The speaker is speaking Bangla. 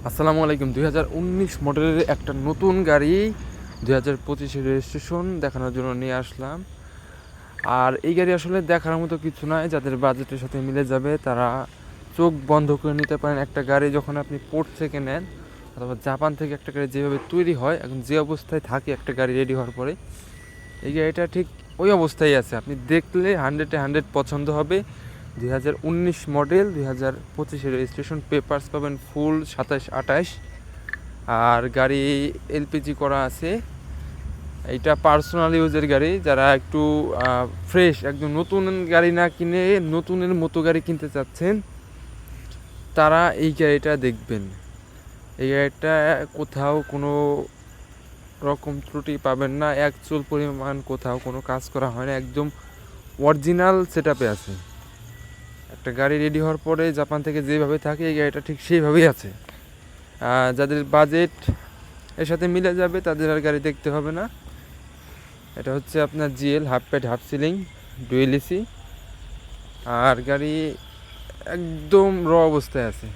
আসসালামু আলাইকুম। 2019 মডেলের একটা নতুন গাড়ি 2025-এর রেজিস্ট্রেশন দেখানোর জন্য নিয়ে আসলাম। আর এই গাড়ি আসলে দেখার মতো কিছু নয়, যাদের বাজেটের সাথে মিলে যাবে তারা চোখ বন্ধ করে নিতে পারেন। একটা গাড়ি যখন আপনি পোর্ট থেকে নেন অথবা জাপান থেকে একটা গাড়ি যেভাবে তৈরি হয়, এখন যে অবস্থায় থাকে একটা গাড়ি রেডি হওয়ার পরে, এই গাড়িটা ঠিক ওই অবস্থায় আছে। আপনি দেখলে 100-100 পছন্দ হবে। 2019 মডেল, 2025-এর রেজিস্ট্রেশন, পেপারস পাবেন ফুল 27-28। আর গাড়ি এলপিজি করা আছে। এইটা পার্সোনাল ইউজের গাড়ি। যারা একটু ফ্রেশ, একদম নতুন গাড়ি না কিনে নতুনের মতো গাড়ি কিনতে চাচ্ছেন, তারা এই গাড়িটা দেখবেন। এই গাড়িটা কোথাও কোনো রকম ত্রুটি পাবেন না, এক চুল পরিমাণ কোথাও কোনো কাজ করা হয় না, একদম অরিজিনাল সেট আপে আছে। একটা গাড়ি রেডি হওয়ার পরে জাপান থেকে যেভাবে থাকে এই গাড়িটা ঠিক সেইভাবেই আছে। যাদের বাজেট এর সাথে মিলে যাবে তাদের আর গাড়ি দেখতে হবে না। এটা হচ্ছে আপনার GL half pad half ceiling dual AC, আর গাড়ি একদম র অবস্থায় আছে।